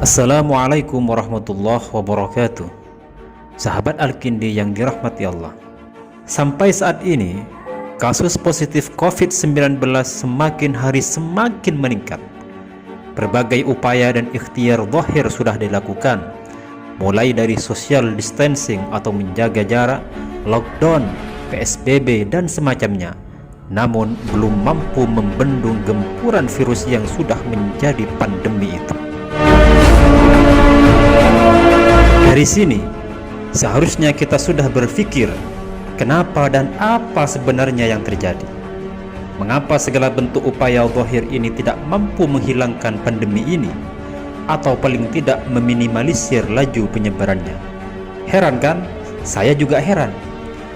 Assalamualaikum warahmatullahi wabarakatuh. Sahabat Al-Kindi yang dirahmati Allah, sampai saat ini kasus positif COVID-19 semakin hari semakin meningkat. Berbagai upaya dan ikhtiar zahir sudah dilakukan, mulai dari social distancing atau menjaga jarak, lockdown, PSBB dan semacamnya, namun belum mampu membendung gempuran virus yang sudah menjadi pandemi itu. Dari sini, seharusnya kita sudah berpikir kenapa dan apa sebenarnya yang terjadi. Mengapa segala bentuk upaya zahir ini tidak mampu menghilangkan pandemi ini, atau paling tidak meminimalisir laju penyebarannya? Heran kan? Saya juga heran.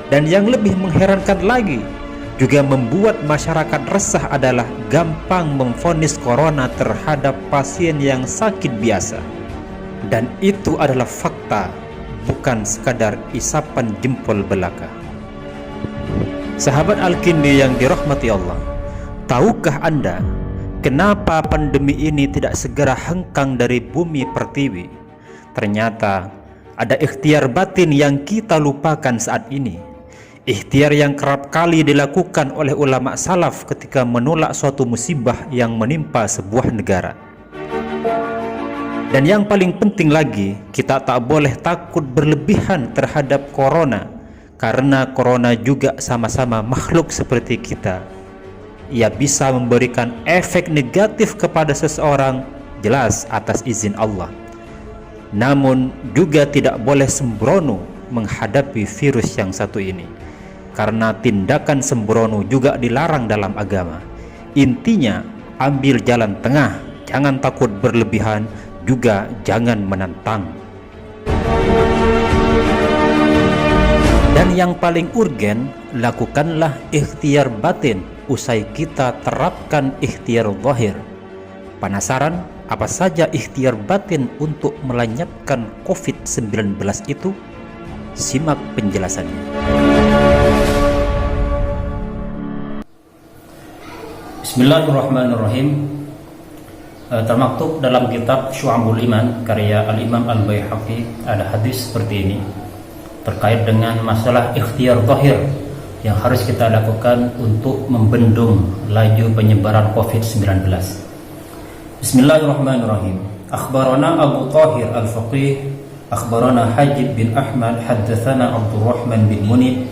Dan yang lebih mengherankan lagi, juga membuat masyarakat resah adalah gampang memvonis corona terhadap pasien yang sakit biasa. Dan itu adalah fakta, bukan sekadar isapan jempol belaka. Sahabat Al-Kindi yang dirahmati Allah, tahukah Anda kenapa pandemi ini tidak segera hengkang dari bumi pertiwi? Ternyata ada ikhtiar batin yang kita lupakan saat ini. Ikhtiar yang kerap kali dilakukan oleh ulama salaf ketika menolak suatu musibah yang menimpa sebuah negara. Dan yang paling penting lagi, kita tak boleh takut berlebihan terhadap corona, karena corona juga sama-sama makhluk seperti kita. Ia bisa memberikan efek negatif kepada seseorang, jelas atas izin Allah. Namun juga tidak boleh sembrono menghadapi virus yang satu ini, karena tindakan sembrono juga dilarang dalam agama. Intinya, ambil jalan tengah, jangan takut berlebihan, juga jangan menantang. Dan yang paling urgen, lakukanlah ikhtiar batin usai kita terapkan ikhtiar zahir. Penasaran apa saja ikhtiar batin untuk melenyapkan COVID-19 itu? Simak penjelasannya. Bismillahirrahmanirrahim. Termaktub dalam kitab Syu'abul Iman karya Al-Imam Al-Baihaqi, ada hadis seperti ini terkait dengan masalah ikhtiar zahir yang harus kita lakukan untuk membendung laju penyebaran COVID-19. Bismillahirrahmanirrahim. Akhbarana Abu Tahir Al-Faqih, akhbarana Hajib bin Ahmad, haddatsana Abdurrahman bin Munib,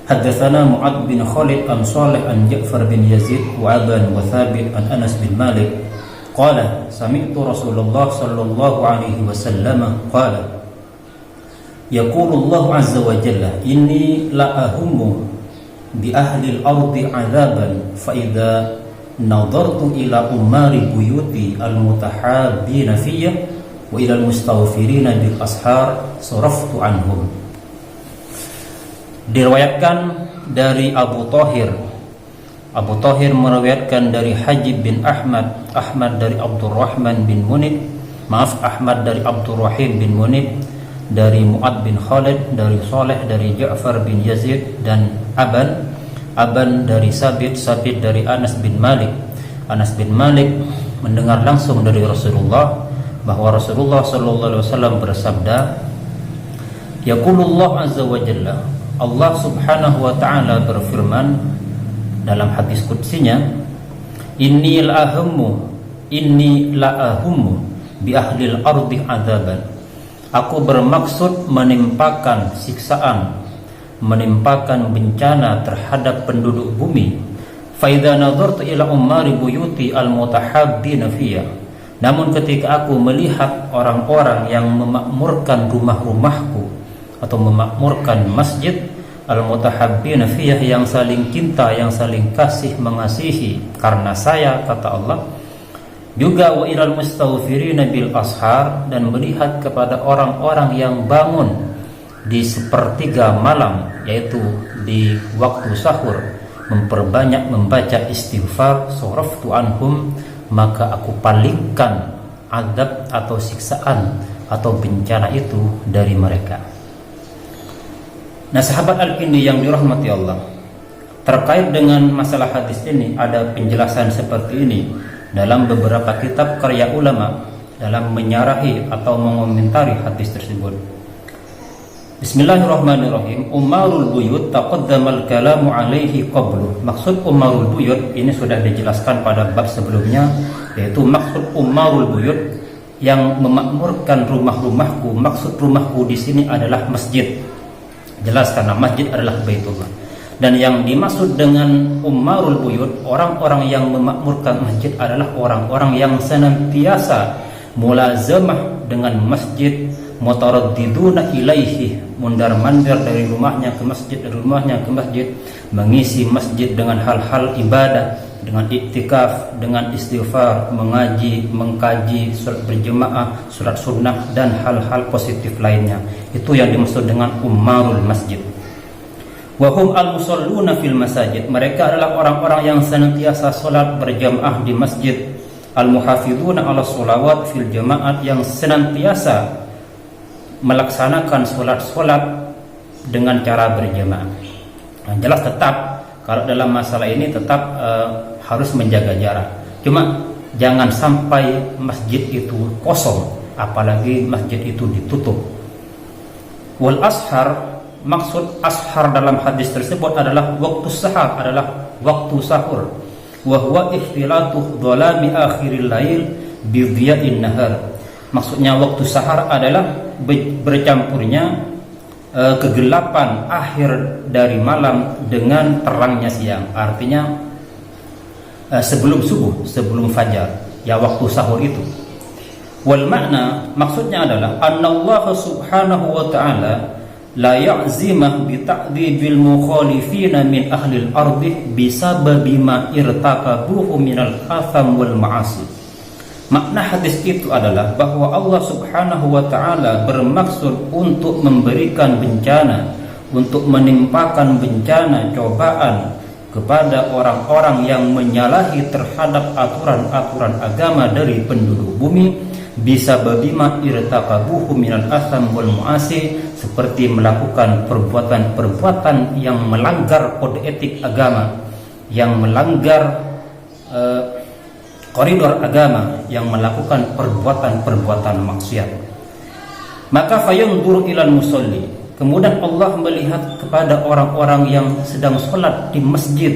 haddatsana Mu'ad bin Khalid an Salih an Ja'far bin Yazid wa Aban wa Thabit an Anas bin Malik qala sami'tu Rasulullah sallallahu alaihi wasallam qala yaqulu Allah azza wa jalla inni la ahummu bi ahli al-ardi 'adzaban fa idza nadartu ila umari buyuti al-mutahabbina fiyya wa ila al-mustaghfirina bil ashar saraftu anhum. Diriwayatkan dari Abu Tahir meriwayatkan dari Hajib bin Ahmad, Ahmad dari Abdurrahman bin Munib, Ahmad dari Abdurrahim bin Munib, dari Mu'ad bin Khalid, dari Saleh, dari Ja'far bin Yazid, dan Aban dari Sabit dari Anas bin Malik. Anas bin Malik mendengar langsung dari Rasulullah bahwa Rasulullah sallallahu alaihi wasallam bersabda, yaqulullah azza wa jalla, Allah subhanahu wa ta'ala berfirman dalam hadis qudsinya, inni la ahummu bi ahlil ardi adzaban, aku bermaksud menimpakan siksaan, menimpakan bencana terhadap penduduk bumi. Fa idza nadartu ila ummari buyuti al mutahabbina fiyya, namun ketika aku melihat orang-orang yang memakmurkan rumah-rumahku atau memakmurkan masjid, al-mutahabbina fiyah, yang saling cinta, yang saling kasih mengasihi karena saya, kata Allah. Juga wa ilal mustaghfirina bil ashar, dan melihat kepada orang-orang yang bangun di sepertiga malam, yaitu di waktu sahur, memperbanyak membaca istighfar, saraftu anhum, maka aku palingkan azab atau siksaan atau bencana itu dari mereka. Nah, sahabat Al-Kindi yang dirahmati Allah, terkait dengan masalah hadis ini ada penjelasan seperti ini dalam beberapa kitab karya ulama. dalam menyarahi atau mengomentari hadis tersebut. Bismillahirrahmanirrahim. Umarul buyut taqaddamal kalamu alaihi qablu. Maksud umarul buyut ini sudah dijelaskan pada bab sebelumnya, yaitu maksud umarul buyut yang memakmurkan rumah-rumahku. Maksud rumahku di sini adalah masjid. Jelas karena masjid adalah Baitullah. Dan yang dimaksud dengan umarul buyut, orang-orang yang memakmurkan masjid adalah orang-orang yang senantiasa mulazamah dengan masjid, mutaraddiduna ilaihi, mundar-mandir dari rumahnya ke masjid, dari rumahnya ke masjid, mengisi masjid dengan hal-hal ibadah, dengan iktikaf, dengan istighfar, mengaji, mengkaji, salat berjemaah, salat sunnah, dan hal-hal positif lainnya. Itu yang dimaksud dengan umarul masjid. Wahum al-musalluna fil masajid. Mereka adalah orang-orang yang senantiasa salat berjamaah di masjid. Al-muhafiduna ala sholawat fil jamaat, yang senantiasa melaksanakan solat-solat dengan cara berjamaah. Nah, jelas tetap kalau dalam masalah ini tetap harus menjaga jarak. Cuma jangan sampai masjid itu kosong, apalagi masjid itu ditutup. Wal ashar, maksud ashar dalam hadis tersebut adalah waktu sahar, adalah waktu sahur. Wa huwa ikhtilatu dhalami akhiril lail bi dhiya'in nahar. Maksudnya waktu sahar adalah bercampurnya kegelapan akhir dari malam dengan terangnya siang. Artinya sebelum subuh, sebelum fajar, ya waktu sahur itu. Wal makna, maksudnya adalah annallaha subhanahu wa ta'ala la ya'zimah bi ta'dibil mukhalifina min ahlil ardi bisababi ma irtakabuhu minal atham wal ma'asi. Makna hadis itu adalah bahwa Allah subhanahu wa ta'ala bermaksud untuk memberikan bencana, untuk menimpakan bencana, cobaan kepada orang-orang yang menyalahi terhadap aturan-aturan agama dari penduduk bumi, bisa babima irtaqabuhu minal asam wal muasi, seperti melakukan perbuatan-perbuatan yang melanggar kode etik agama, yang melanggar koridor agama, yang melakukan perbuatan-perbuatan maksiat. Maka fayanzuru ilal musalli, kemudian Allah melihat kepada orang-orang yang sedang sholat di masjid,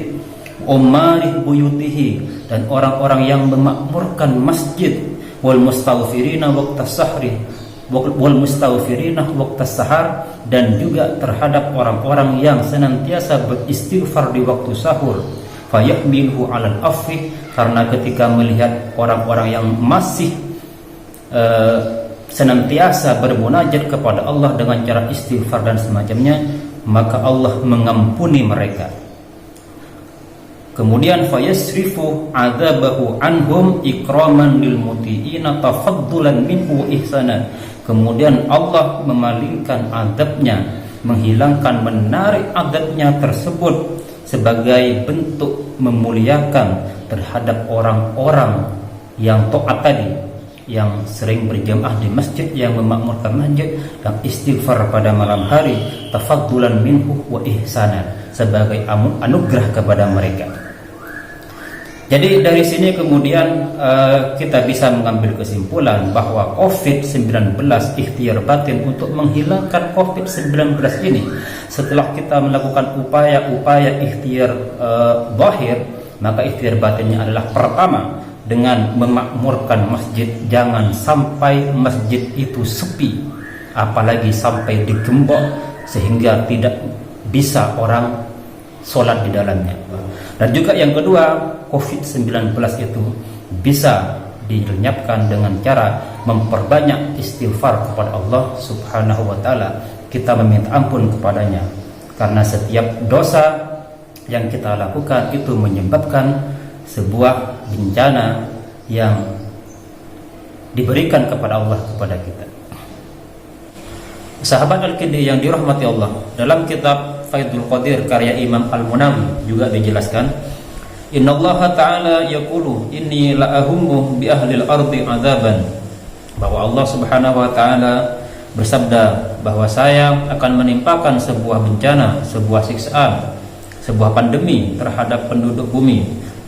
umarih buyutihi, dan orang-orang yang memakmurkan masjid, wal mustaghfirina waqtas sahri, wal mustaghfirina waqtas sahar, dan juga terhadap orang-orang yang senantiasa beristighfar di waktu sahur. Fayahmiluhu 'alal afwi, karena ketika melihat orang-orang yang masih senantiasa bermunajat kepada Allah dengan cara istighfar dan semacamnya, maka Allah mengampuni mereka. Kemudian fayasrifu 'adzabahu anhum ikraman lil muti'ina tafaddulan minhu ihsana. Kemudian Allah memalingkan azabnya, menghilangkan, menarik azabnya tersebut sebagai bentuk memuliakan terhadap orang-orang yang taat tadi, yang sering berjamaah di masjid, yang memakmurkan masjid dan istighfar pada malam hari, tafaddulan minhu wa ihsana, sebagai anugerah kepada mereka. Jadi dari sini kemudian kita bisa mengambil kesimpulan bahwa COVID-19, ikhtiar batin untuk menghilangkan COVID-19 ini, setelah kita melakukan upaya-upaya ikhtiar zahir, maka ikhtiar batinnya adalah pertama dengan memakmurkan masjid. Jangan sampai masjid itu sepi, apalagi sampai digembok sehingga tidak bisa orang sholat di dalamnya. Dan juga yang kedua, COVID-19 itu bisa dilenyapkan dengan cara memperbanyak istighfar kepada Allah subhanahu wa ta'ala. Kita meminta ampun kepadanya, karena setiap dosa yang kita lakukan itu menyebabkan sebuah bencana yang diberikan kepada Allah kepada kita. Sahabat Al-Kindi yang dirahmati Allah, dalam kitab Faidul Qadir karya Imam Al-Munawi juga dijelaskan, innallaha ta'ala yaqulu inni la'ahummu bi ahlil ardi adzaban, bahwa Allah subhanahu wa ta'ala bersabda bahwa saya akan menimpakan sebuah bencana, sebuah siksaan, sebuah pandemi terhadap penduduk bumi.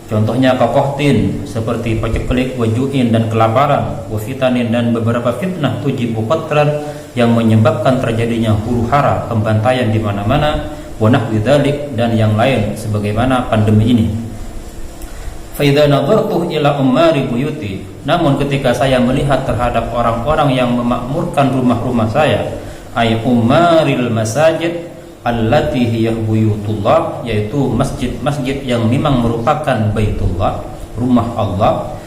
Contohnya kakohtin seperti paceklik, wajuin dan kelaparan, wafitanin dan beberapa fitnah tujibu qatran yang menyebabkan terjadinya huru hara, pembantaian di mana-mana, wa nahwi dzalik dan yang lain sebagaimana pandemi ini. Fa idza nadartu ila ummari buyuti, namun ketika saya melihat terhadap orang-orang yang memakmurkan rumah-rumah saya, ay ummaril masajid allati hiya buyutullah, yaitu masjid-masjid yang memang merupakan baitullah, rumah Allah,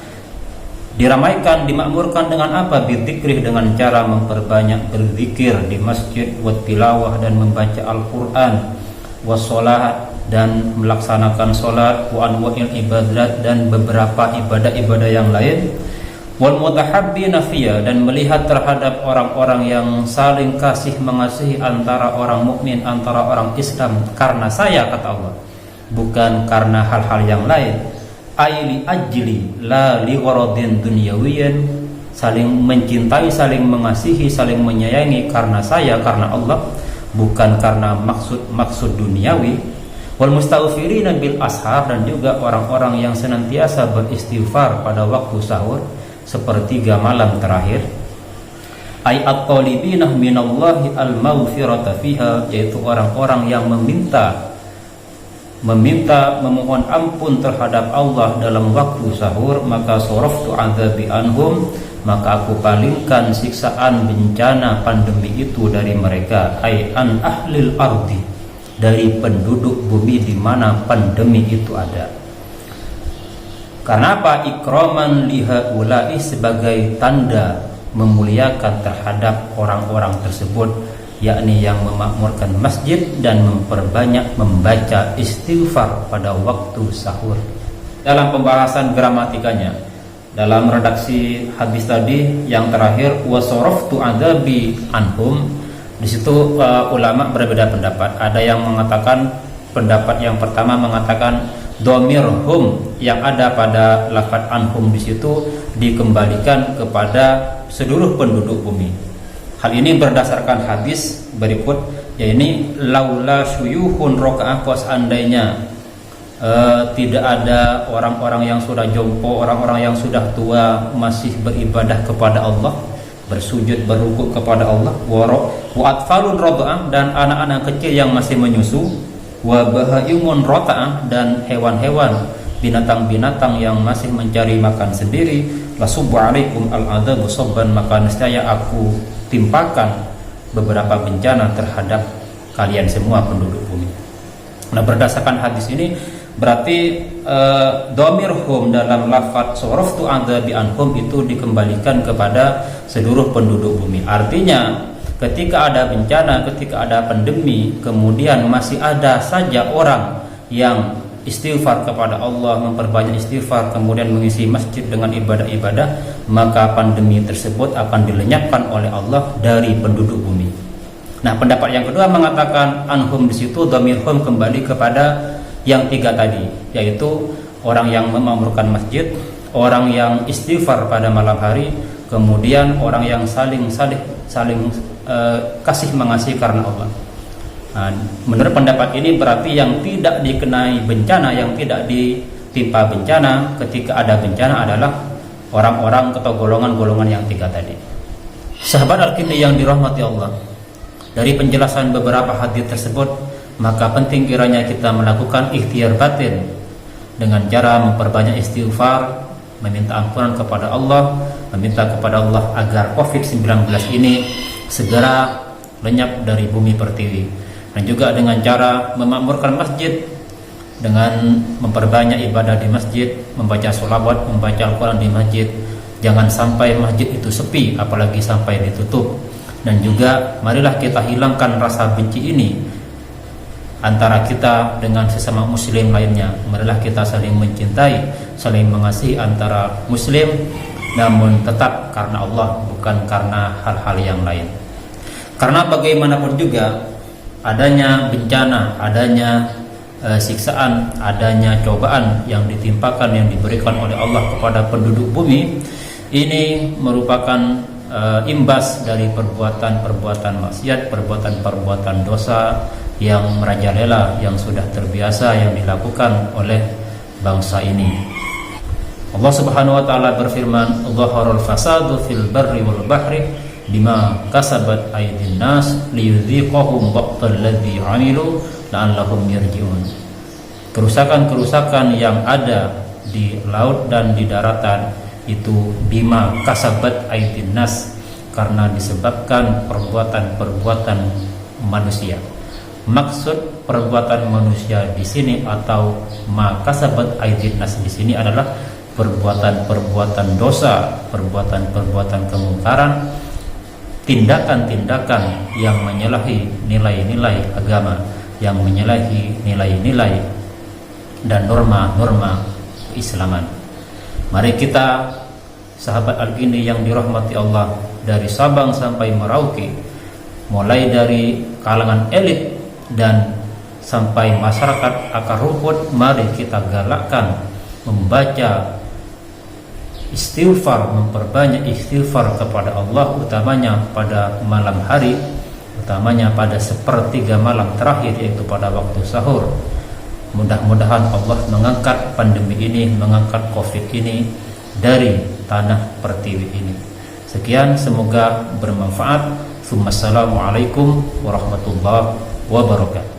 diramaikan, dimakmurkan dengan apa? Bidzikrih, dengan cara memperbanyak berzikir di masjid, wa tilawah dan membaca Al-Qur'an, wa sholat dan melaksanakan sholat, wa anwa'il ibadat dan beberapa ibadah-ibadah yang lain, wal mutahabbina fiyya dan melihat terhadap orang-orang yang saling kasih mengasihi antara orang mukmin, antara orang Islam karena saya, kata Allah, bukan karena hal-hal yang lain. Aili ajli la li gharadin dunyawiyyin, saling mencintai, saling mengasihi, saling menyayangi karena saya, karena Allah, bukan karena maksud duniawi. Wal mustaghfirina bil ashar, dan juga orang-orang yang senantiasa beristighfar pada waktu sahur, sepertiga malam terakhir. Ay at-talibina minallahi al-maghfirata fiha, yaitu orang-orang yang meminta memohon ampun terhadap Allah dalam waktu sahur. Maka soraftu adzabi anhum, maka aku palingkan siksaan bencana pandemi itu dari mereka. Ay an ahlil ardi, dari penduduk bumi di mana pandemi itu ada. Karena apa? Ikraman lihaulai, sebagai tanda memuliakan terhadap orang-orang tersebut, yakni yang memakmurkan masjid dan memperbanyak membaca istighfar pada waktu sahur. Dalam pembahasan gramatikanya, dalam redaksi hadis tadi yang terakhir, wasoroftu adzabi anhum, di situ ulama berbeda pendapat. Ada yang mengatakan, pendapat yang pertama mengatakan dhamir hum yang ada pada lafaz anhum di situ dikembalikan kepada seluruh penduduk bumi. Hal ini berdasarkan hadis berikut, yaitu laula syuyuhun rakaah, seandainya tidak ada orang-orang yang sudah jompo, orang-orang yang sudah tua masih beribadah kepada Allah, bersujud berrukuk kepada Allah, wa atfalun rada'ah, dan anak-anak kecil yang masih menyusu, wa bahaimun rota'ah, dan hewan-hewan, binatang-binatang yang masih mencari makan sendiri, lasubbu alaikum al-adzabu sabban, maka niscaya aku timpakan beberapa bencana terhadap kalian semua penduduk bumi. Nah, berdasarkan hadis ini berarti dhamir hum dalam lafaz soroftu adzabi anhum itu dikembalikan kepada seluruh penduduk bumi. Artinya ketika ada bencana, ketika ada pandemi, kemudian masih ada saja orang yang istighfar kepada Allah, memperbanyak istighfar, kemudian mengisi masjid dengan ibadah-ibadah, maka pandemi tersebut akan dilenyapkan oleh Allah dari penduduk bumi. Nah, pendapat yang kedua mengatakan anhum di situ dhamir hum kembali kepada yang tiga tadi, yaitu orang yang memakmurkan masjid, orang yang istighfar pada malam hari, kemudian orang yang saling kasih mengasihi karena Allah. Nah, menurut pendapat ini berarti yang tidak dikenai bencana, yang tidak ditimpa bencana ketika ada bencana adalah orang-orang atau golongan-golongan yang tiga tadi. Sahabat Al-Kindi yang dirahmati Allah, dari penjelasan beberapa hadis tersebut, maka penting kiranya kita melakukan ikhtiar batin dengan cara memperbanyak istighfar, meminta ampunan kepada Allah, meminta kepada Allah agar COVID-19 ini segera lenyap dari bumi pertiwi, dan juga dengan cara memakmurkan masjid dengan memperbanyak ibadah di masjid, membaca sholawat, membaca Al-Quran di masjid. Jangan sampai masjid itu sepi, apalagi sampai ditutup. Dan juga marilah kita hilangkan rasa benci ini antara kita dengan sesama muslim lainnya. Marilah kita saling mencintai, saling mengasihi antara muslim, namun tetap karena Allah, bukan karena hal-hal yang lain. Karena bagaimanapun juga adanya bencana, adanya siksaan, adanya cobaan yang ditimpakan, yang diberikan oleh Allah kepada penduduk bumi, ini merupakan imbas dari perbuatan-perbuatan maksiat, perbuatan-perbuatan dosa yang merajalela, yang sudah terbiasa yang dilakukan oleh bangsa ini. Allah Subhanahu wa taala berfirman, "Dhaharul fasadu fil barri wal bahri bima kasabat aydin nas liyudhiqahum ba'dal ladzi 'amilu la'allahum yarji'un." Kerusakan-kerusakan yang ada di laut dan di daratan itu bima kasabat aydin nas, karena disebabkan perbuatan-perbuatan manusia. Maksud perbuatan manusia di sini atau ma kasabat aydin nas di sini adalah perbuatan-perbuatan dosa, perbuatan-perbuatan kemungkaran, tindakan-tindakan yang menyalahi nilai-nilai agama, yang menyalahi nilai-nilai dan norma-norma keislaman. Mari kita, sahabat Al-Gini yang dirahmati Allah, dari Sabang sampai Merauke, mulai dari kalangan elit dan sampai masyarakat akar rumput, mari kita galakkan membaca istighfar, memperbanyak istighfar kepada Allah, utamanya pada malam hari, utamanya pada sepertiga malam terakhir, yaitu pada waktu sahur. Mudah-mudahan Allah mengangkat pandemi ini, mengangkat COVID ini dari tanah pertiwi ini. Sekian, semoga bermanfaat. Assalamualaikum warahmatullahi wabarakatuh.